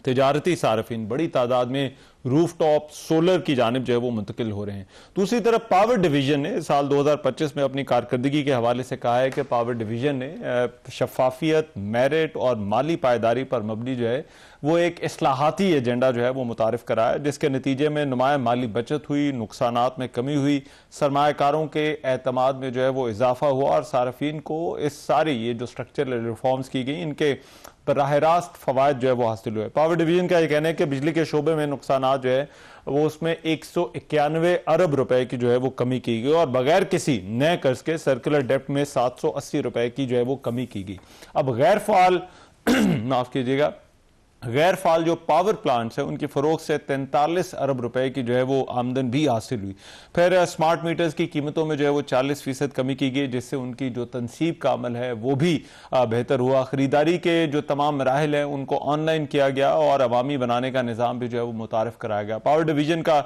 S1: तिजारती सारफीन बड़ी तादाद में रूफटॉप सोलर की जानिब जो है वो मुंतकिल हो रहे हैं। दूसरी तरफ पावर डिवीजन ने साल 2025 में अपनी कारकर्दगी के हवाले से कहा है कि पावर डिवीजन ने शफाफियत, मेरिट और माली पायदारी पर मबनी जो है वो एक इस्लाहाती एजेंडा जो है वो मुतारिफ करा है, जिसके नतीजे में नुमाया माली बचत हुई, नुकसानात में कमी हुई, सरमायाकारों के एतमाद में जो है वो इजाफा हुआ और सार्फिन को इस सारी ये जो स्ट्रक्चरल रिफॉर्म्स की गई इनके बराह रास्त फवायद जो है वो हासिल हुए। पावर डिवीजन का ये कहना है कि बिजली के शोबे में नुकसानात जो है वो उसमें 191 अरब रुपए की जो है वो कमी की गई और बगैर किसी नए कर्ज के सर्कुलर डेप्ट में 780 रुपए की जो है वो कमी की गई। अब गैर फाल माफ कीजिएगा, गैर फाल जो पावर प्लांट्स है उनकी फरोख्त से 43 अरब रुपए की जो है वो आमदन भी हासिल हुई। फिर स्मार्ट मीटर्स की कीमतों में जो है वो 40% कमी की गई, जिससे उनकी जो तनसीब का अमल है वो भी बेहतर हुआ। खरीदारी के जो तमाम मराहिल हैं उनको ऑनलाइन किया गया और अवामी बनाने का निज़ाम भी जो है वो मुतारफ कराया गया। पावर डिवीजन का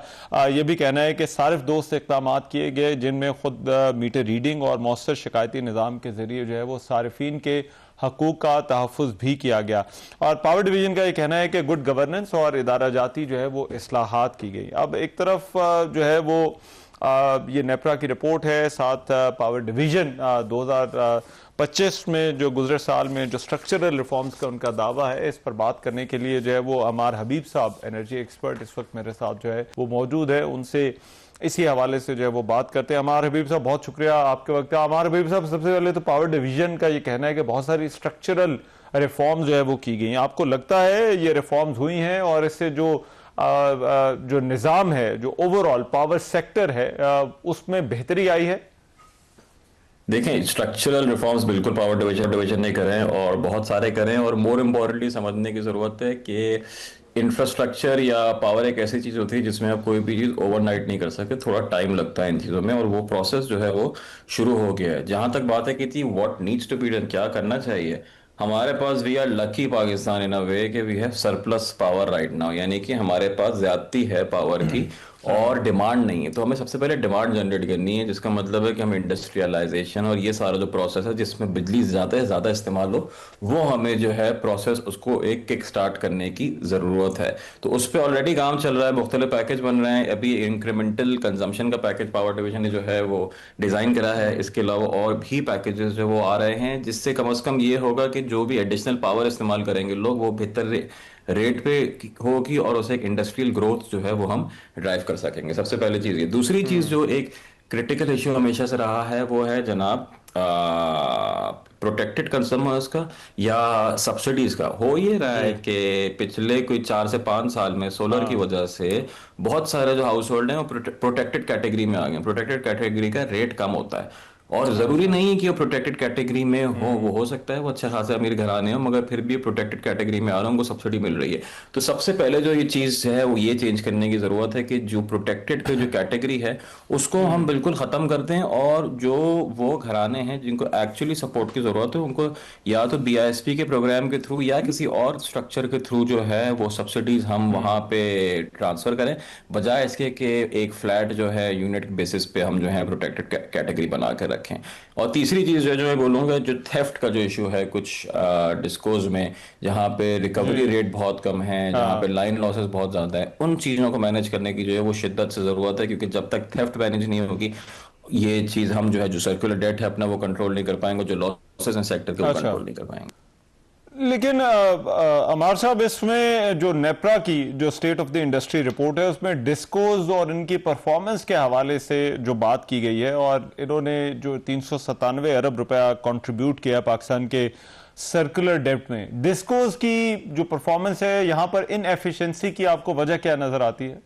S1: यह भी कहना है कि सारिफ दोस्त इक़दाम किए गए, जिनमें खुद मीटर रीडिंग और मौसर शिकायती निज़ाम के जरिए जो है वो सारिफिन के हकूक का तहफ़्फ़ुज़ भी किया गया। और पावर डिवीजन का ये कहना है कि गुड गवर्नेंस और इदारा जाती जो है वो इस्लाहात की गई। अब एक तरफ जो है वो ये नेपरा की रिपोर्ट है, साथ पावर डिवीजन 2025 में जो गुज़रे साल में जो स्ट्रक्चरल रिफॉर्म्स का उनका दावा है, इस पर बात करने के लिए जो है वो अमार हबीब साहब एनर्जी एक्सपर्ट इस वक्त मेरे साथ जो है वो मौजूद है, उनसे इसी हवाले से जो है वो बात करते हैं। अमार हबीब साहब बहुत शुक्रिया आपके वक्त। अमार हबीब साहब, सबसे पहले तो पावर डिवीजन का ये कहना है कि बहुत सारी स्ट्रक्चरल रिफॉर्म्स जो है वो की गई। आपको लगता है ये रिफॉर्म्स हुई हैं और इससे जो निज़ाम है, जो ओवरऑल पावर सेक्टर है, उसमें बेहतरी आई है?
S4: देखें, स्ट्रक्चरल रिफॉर्म्स बिल्कुल पावर डिवीजन ने करें और बहुत सारे करें, और मोर इम्पोर्टेंटली समझने की ज़रूरत है कि इंफ्रास्ट्रक्चर या पावर एक ऐसी चीज़ होती है जिसमें आप कोई भी चीज़ ओवरनाइट नहीं कर सकते, थोड़ा टाइम लगता है इन चीज़ों में, और वो प्रोसेस जो है वो शुरू हो गया है। जहाँ तक बात है कि थी what needs to be done, क्या करना चाहिए, हमारे पास we are lucky Pakistan in a way कि we have surplus power right now, यानी कि हमारे पास ज्यादती है पावर की और डिमांड नहीं है। तो हमें सबसे पहले डिमांड जनरेट करनी है, जिसका मतलब है कि हम इंडस्ट्रियलाइजेशन और ये सारा जो प्रोसेस है जिसमें बिजली ज़्यादा इस्तेमाल हो, वो हमें जो है प्रोसेस उसको एक किक स्टार्ट करने की ज़रूरत है। तो उस पर ऑलरेडी काम चल रहा है, मुख्तलिफ पैकेज बन रहे हैं। अभी इंक्रीमेंटल कंजम्पशन का पैकेज पावर डिवीजन ने जो है वो डिज़ाइन करा है। इसके अलावा और भी पैकेजेस जो वो आ रहे हैं, जिससे कम से कम ये होगा कि जो भी एडिशनल पावर इस्तेमाल करेंगे लोग, वो बेहतर रेट पे होगी और उसे एक इंडस्ट्रियल ग्रोथ जो है वो हम ड्राइव कर सकेंगे। सबसे पहली चीज ये। दूसरी चीज जो एक क्रिटिकल इश्यू हमेशा से रहा है वो है जनाब प्रोटेक्टेड कंज्यूमर्स का या सब्सिडीज का। हो ये रहा है कि पिछले कोई 4 से 5 साल में सोलर की वजह से बहुत सारे जो हाउस होल्ड हैं वो प्रोटेक्टेड कैटेगरी में आ गए। प्रोटेक्टेड कैटेगरी का रेट कम होता है, और जरूरी नहीं कि वो प्रोटेक्टेड कैटेगरी में हो, वो हो सकता है वो अच्छा खासा अमीर घराने हो, मगर फिर भी प्रोटेक्टेड कैटेगरी में आ रहा है, उनको सब्सिडी मिल रही है। तो सबसे पहले जो ये चीज है वो ये चेंज करने की जरूरत है कि जो प्रोटेक्टेड की जो कैटेगरी है उसको हम बिल्कुल खत्म कर दें, और जो वो घराने हैं जिनको एक्चुअली सपोर्ट की जरूरत है उनको या तो BISP के प्रोग्राम के थ्रू या किसी और स्ट्रक्चर के थ्रू जो है वो सब्सिडीज हम वहां पे ट्रांसफर करें, बजाय इसके कि एक फ्लैट जो है यूनिट बेसिस पे हम जो है प्रोटेक्टेड कैटेगरी बना कर रखें। और तीसरी चीज जो मैं बोलूंगा, जो थेफ्ट का जो इशू है कुछ डिस्कोज में, जहां पे रिकवरी रेट बहुत कम है, जहां पे लाइन लॉसेस बहुत ज्यादा है, उन चीजों को मैनेज करने की जो है वो शिद्दत से जरूरत है, क्योंकि जब तक थेफ्ट मैनेज नहीं होगी ये चीज हम जो है जो सर्कुलर डेट है अपना वो कंट्रोल नहीं कर पाएंगे, जो लॉसेस हैं सेक्टर के वो कंट्रोल नहीं कर पाएंगे।
S1: लेकिन अमार साहब, इसमें जो नेपरा की जो state of the industry report है उसमें डिस्कोज और इनकी परफॉर्मेंस के हवाले से जो बात की गई है, और इन्होंने जो 397 अरब रुपया कंट्रीब्यूट किया पाकिस्तान के सर्कुलर डेप्ट में, डिस्कोज की जो परफॉर्मेंस है यहाँ पर इनएफिशिएंसी की आपको वजह क्या नजर आती है?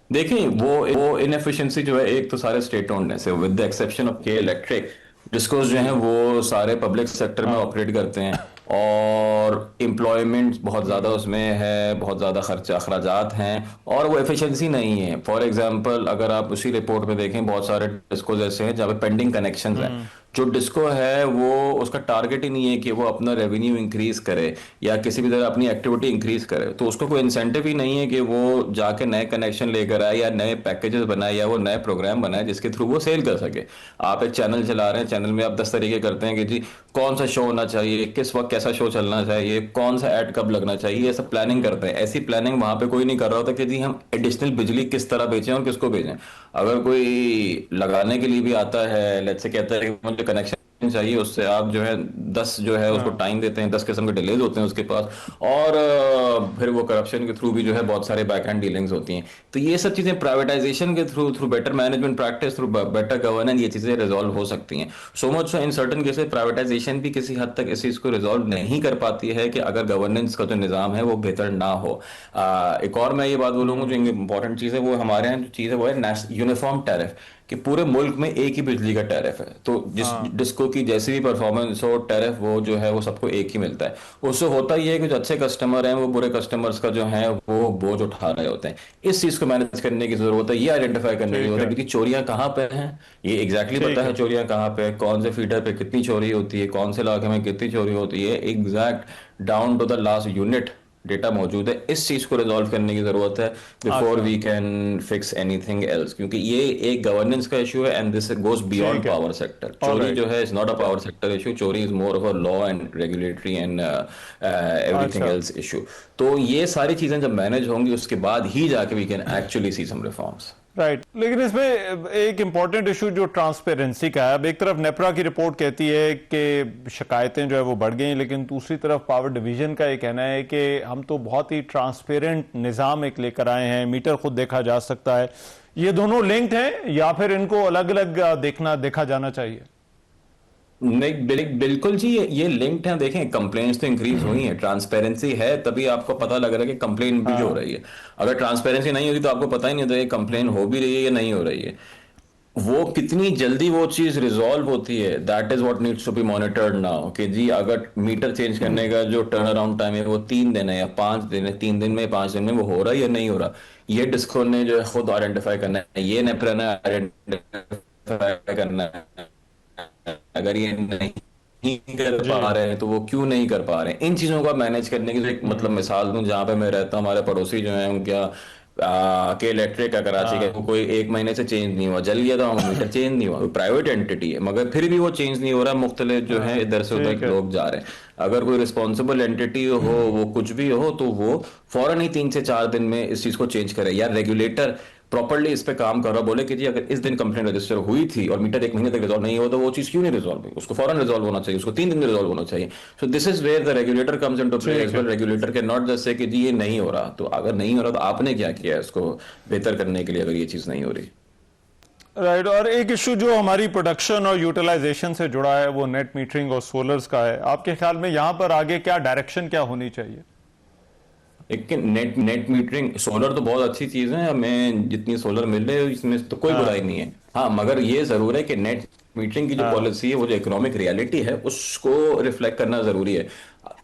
S4: देखिए, वो इनएफिशिएंसी जो है, एक तो सारे स्टेट ओन्ड है, विद द एक्सेप्शन ऑफ के इलेक्ट्रिक, डिस्कोज जो है वो सारे पब्लिक सेक्टर में ऑपरेट करते हैं, और एम्प्लॉयमेंट बहुत ज़्यादा उसमें है, बहुत ज़्यादा अखराजात हैं, और वो एफिशिएंसी नहीं है। फॉर एग्जांपल अगर आप उसी रिपोर्ट में देखें, बहुत सारे डिस्कोज ऐसे हैं जहाँ पे पेंडिंग कनेक्शंस हैं, जो डिस्को है वो उसका टारगेट ही नहीं है कि वो अपना रेवेन्यू इंक्रीज करे या किसी भी तरह अपनी एक्टिविटी इंक्रीज करे, तो उसको कोई इंसेंटिव ही नहीं है कि वो जाके नए कनेक्शन लेकर आए या नए पैकेजेस बनाए या वो नए प्रोग्राम बनाए जिसके थ्रू वो सेल कर सके। आप एक चैनल चला रहे हैं, चैनल में आप 10 तरीके करते हैं कि जी कौन सा शो होना चाहिए, किस वक्त कैसा शो चलना चाहिए, कौन सा ऐड कब लगना चाहिए, ये सब प्लानिंग करते हैं। ऐसी प्लानिंग वहां पे कोई नहीं कर रहा होता कि जी हम एडिशनल बिजली किस तरह बेचें और किसको भेजें। अगर कोई लगाने के लिए भी आता है, लेट्स से कहता है कि मुझे कनेक्शन चाहिए, उससे आप जो है 10 जो है उसको टाइम देते हैं, 10 किस्म के डिलेज होते हैं उसके पास, और फिर वो करप्शन के थ्रू भी जो है बहुत सारे बैक हैंड डीलिंग्स होती हैं। तो ये सब चीजें प्राइवेटाइजेशन के through, through better management practice, through better governance, ये चीजें रिजॉल्व हो सकती हैं। So much so in certain cases privatisation भी किसी हद तक इस चीज को रिजॉल्व नहीं कर पाती है कि अगर गवर्नेंस का जो निजाम है वो बेहतर ना हो। एक और मैं ये बात बोलूंगा जो इंपॉर्टेंट चीज है, वो हमारे यहाँ जो चीज है वो है यूनिफॉर्म टैरिफ, कि पूरे मुल्क में एक ही बिजली का टैरिफ है। तो जिस डिस्को की जैसी भी परफॉर्मेंस हो, टैरिफ वो जो है वो सबको एक ही मिलता है। उससे होता ही है कि जो अच्छे कस्टमर हैं वो बुरे कस्टमर्स का जो है वो बोझ उठा रहे होते हैं। इस चीज को मैनेज करने की जरूरत है, ये आइडेंटिफाई करने की जरूरत है, क्योंकि चोरियां कहाँ पे हैं ये एग्जैक्टली पता है। चोरियां कहाँ पे, कौन से फीडर पे कितनी चोरी होती है, कौन से इलाके में कितनी चोरी होती है, exact down to the last unit data मौजूद है। इस चीज को रिजॉल्व करने की जरूरत है before we can fix anything else, क्योंकि ये एक गवर्नेंस का इशू है and this goes beyond power sector. चोरी जो है is not a power sector issue, चोरी is more of a law and regulatory and everything else issue. तो ये सारी चीजें जब मैनेज होंगी उसके बाद ही जाके we can actually see some reforms.
S1: Right लेकिन इसमें एक इंपॉर्टेंट इशू जो ट्रांसपेरेंसी का है। अब एक तरफ नेपरा की रिपोर्ट कहती है कि शिकायतें जो है वो बढ़ गई, लेकिन दूसरी तरफ पावर डिवीजन का ये कहना है कि हम तो बहुत ही ट्रांसपेरेंट निज़ाम एक लेकर आए हैं, मीटर खुद देखा जा सकता है। ये दोनों लिंक्ड हैं या फिर इनको अलग अलग देखा जाना चाहिए?
S4: नहीं, बिल्कुल जी, ये लिंक्ड है। देखें, कंप्लेंट्स तो इंक्रीज हुई हैं, ट्रांसपेरेंसी है तभी आपको पता लग रहा है कि कंप्लेन भी हो रही है। अगर ट्रांसपेरेंसी नहीं होती तो आपको पता ही नहीं होता कि कंप्लेन हो भी रही है या नहीं हो रही है। वो कितनी जल्दी वो चीज रिजॉल्व होती है, that is what needs to be monitored now. कि जी अगर मीटर चेंज करने का जो टर्न अराउंड टाइम है वो 3 दिन है या 5 दिन है, 3 दिन में 5 दिन में वो हो रहा है या नहीं हो रहा, ये डिस्को ने जो है खुद आइडेंटिफाई करना है, ये नेपरा ने आइडेंटिफाई करना है। अगर ये नहीं कर पा रहे हैं तो वो क्यों नहीं कर पा रहे हैं। इन चीजों को मैनेज करने की एक मतलब मिसाल दूं, जहां पे मैं रहता हूं, हमारे पड़ोसी जो हैं उनका के इलेक्ट्रिक का कराची का कोई 1 महीने से चेंज नहीं हुआ, जल गया था मीटर, चेंज नहीं हुआ। प्राइवेट एंटिटी है मगर फिर भी वो चेंज नहीं हो रहा, मुख्तलिफ जो है इधर से उधर लोग जा रहे हैं। अगर कोई रिस्पॉन्सिबल एंटिटी हो, वो कुछ भी हो, तो वो फौरन ही 3 से 4 दिन में इस चीज को चेंज करे, या रेगुलेटर प्रॉपर्ली इस पे काम कर रहा, बोले कि जी अगर इस दिन कंप्लेंट रजिस्टर हुई थी और मीटर 1 महीने तक रिजॉल्व नहीं हुआ तो वो चीज क्यों नहीं रिजॉल्व हुई, उसको फौरन रिजॉल्व होना चाहिए, उसको 3 दिन में रिजॉल्व होना चाहिए। So this is where the regulator comes into play as well. Regulator के नॉट जस्ट से कि जी ये नहीं हो रहा, तो अगर नहीं हो रहा तो आपने क्या किया है इसको बेहतर करने के लिए, अगर ये चीज नहीं हो रही।
S1: राइट और एक इशू जो हमारी प्रोडक्शन और यूटिलाइजेशन से जुड़ा है वो नेट मीटरिंग और सोलर्स का है। आपके ख्याल में यहाँ पर आगे क्या डायरेक्शन क्या होनी चाहिए?
S4: लेकिन नेट मीटरिंग, सोलर तो बहुत अच्छी चीज है, हमें जितनी सोलर मिल रही है इसमें तो कोई बुराई नहीं है। हाँ, मगर ये जरूर है कि नेट मीटरिंग की जो पॉलिसी है, वो जो इकोनॉमिक रियलिटी है उसको रिफ्लेक्ट करना जरूरी है।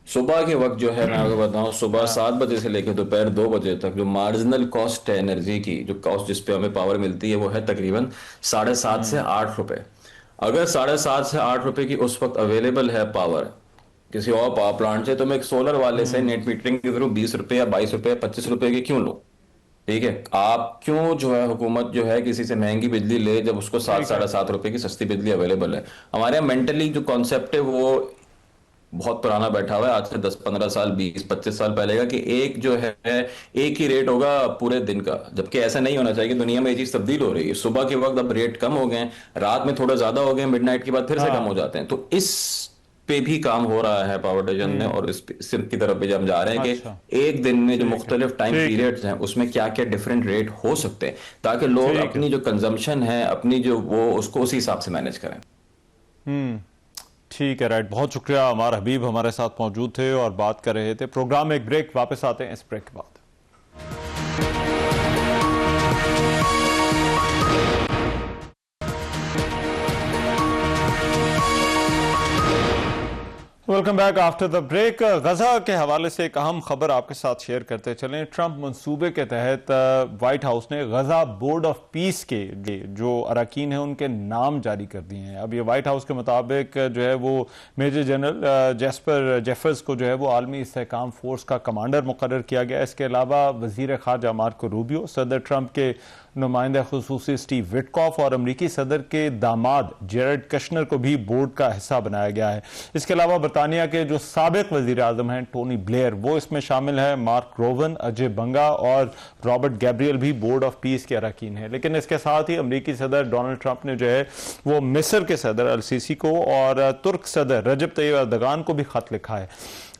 S4: सुबह के वक्त जो है, मैं आपको बताऊं, सुबह 7 बजे से लेकर दोपहर 2 बजे तक जो मार्जिनल कॉस्ट है एनर्जी की, जो कॉस्ट जिस पे हमें पावर मिलती है, वो है तकरीबन 7.5 से 8 रुपए। अगर 7.5 से 8 रुपए की उस वक्त अवेलेबल है पावर किसी और पावर प्लांट से, तो मैं एक सोलर वाले से नेट मीटरिंग के थ्रू 20 रुपए या 22 रुपए या 25 रुपए की क्यों लो? ठीक है, आप क्यों जो है हुकूमत जो है किसी से महंगी बिजली ले जब उसको 7-7.5 रुपए की सस्ती बिजली अवेलेबल है। हमारे यहाँ मेंटली जो कॉन्सेप्ट है वो बहुत पुराना बैठा हुआ है, आज से 10-15 साल 20-25 साल पहले का, कि एक जो है एक ही रेट होगा पूरे दिन का, जबकि ऐसा नहीं होना चाहिए। दुनिया में ये चीज तब्दील हो रही है, सुबह के वक्त अब रेट कम हो गए, रात में थोड़ा ज्यादा हो गए, मिडनाइट के बाद फिर से कम हो जाते हैं। तो इस पे भी काम हो रहा है पावर डिवीजन ने, और इस सिर्फ की तरफ भी जब जा रहे हैं कि एक दिन में जो मुख्तलिफ टाइम पीरियड्स हैं उसमें क्या क्या डिफरेंट रेट हो सकते हैं, ताकि लोग अपनी जो कंजम्पशन है अपनी जो वो उसको उसी हिसाब से मैनेज करें।
S1: ठीक है, राइट, बहुत शुक्रिया। अमार हबीब हमारे साथ मौजूद थे और बात कर रहे थे। प्रोग्राम में एक ब्रेक, वापस आते हैं इस ब्रेक के बाद। Welcome back after the break. Gaza के हवाले से एक अहम खबर आपके साथ शेयर करते चलें। ट्रंप मंसूबे के तहत व्हाइट हाउस ने गजा बोर्ड ऑफ पीस के जो अरकान हैं उनके नाम जारी कर दिए हैं। अब ये व्हाइट हाउस के मुताबिक जो है वो मेजर जनरल जेस्पर जेफर्स को जो है वो आलमी इस्तेहकाम फोर्स का कमांडर मुकर्रर किया गया। इसके अलावा वजीर खारजा मार्को रूबियो, सदर ट्रंप के नुमाइंदा खुसूसी स्टीव विटकॉफ और अमरीकी सदर के दामाद जेरेड कश्नर को भी बोर्ड का हिस्सा बनाया गया है। इसके अलावा बरतानिया के जो साबिक वजीर आजम हैं टोनी ब्लेयर, वो इसमें शामिल है। मार्क रोवन, अजय बंगा और रॉबर्ट गैब्रियल भी बोर्ड ऑफ पीस के अरकान हैं। लेकिन इसके साथ ही अमरीकी सदर डोनाल्ड ट्रंप ने जो है वो मिस्र के सदर अल सीसी को और तुर्क सदर रजब तैयब एर्दोगान को भी खत लिखा है।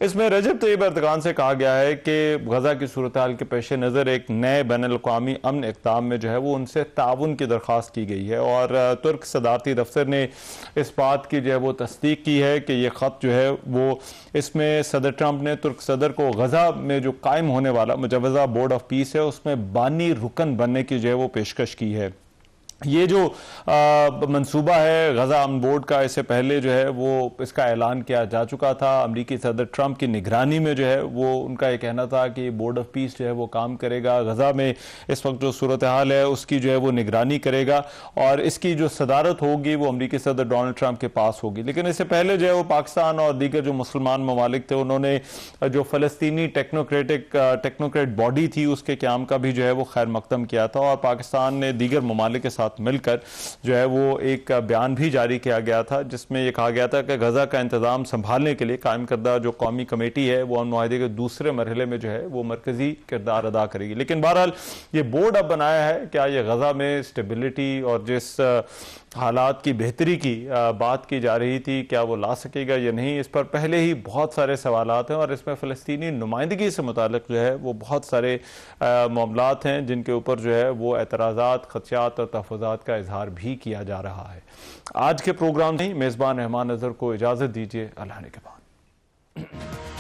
S1: इसमें रजब तैयब एर्दोगान से कहा गया है कि गजा की सूरत हाल के पेश नज़र एक नए बैनुल-अक़वामी अमन इक़दाम में जो है वो उनसे ताउन की दरख्वास्त की गई है और तुर्क सदारती दफ्तर ने इस बात की जो है वो तस्दीक की है कि ये ख़त जो है वो इसमें सदर ट्रंप ने तुर्क सदर को गजा में जो कायम होने वाला मुजवज़ा बोर्ड ऑफ पीस है उसमें बानी रुकन बनने की जो है वो पेशकश की है। ये जो मंसूबा है गजा अमन बोर्ड का, इससे पहले जो है वो इसका ऐलान किया जा चुका था। अमरीकी सदर ट्रंप की निगरानी में जो है वो उनका ये कहना था कि बोर्ड ऑफ पीस जो है वो काम करेगा, गजा में इस वक्त जो सूरत हाल है उसकी जो है वो निगरानी करेगा और इसकी जो सदारत होगी वो अमरीकी सदर डोनाल्ड ट्रंप के पास होगी। लेकिन इससे पहले जो है वो पाकिस्तान और दीगर जो मुसलमान ममालिक थे उन्होंने जो फ़लस्तीनी टेक्नोक्रेट बॉडी थी उसके क़याम का भी जो है वो खैर मकदम किया था और पाकिस्तान ने दीगर ममालिक के साथ मिलकर जो है वो एक बयान भी जारी किया गया था जिसमें यह कहा गया था कि गजा का इंतजाम संभालने के लिए कायम करदा जो कौमी कमेटी है वो अमन मुआहदे के दूसरे मरहले में जो है वो मरकजी किरदार अदा करेगी। लेकिन बहरहाल ये बोर्ड अब बनाया है, क्या ये गजा में स्टेबिलिटी और जिस हालात की बेहतरी की बात की जा रही थी क्या वो ला सकेगा या नहीं, इस पर पहले ही बहुत सारे सवालात हैं और इसमें फ़लस्तीनी नुमाइंदगी से मुताल्लिक़ जो है वो बहुत सारे मामलात हैं जिनके ऊपर जो है वो एतराज़ात, ख़दशात और तहफ़्फ़ुज़ात का इजहार भी किया जा रहा है। आज के प्रोग्राम में मेज़बान रहमान नज़र को इजाज़त दीजिए। अल्लाह ने के बाद।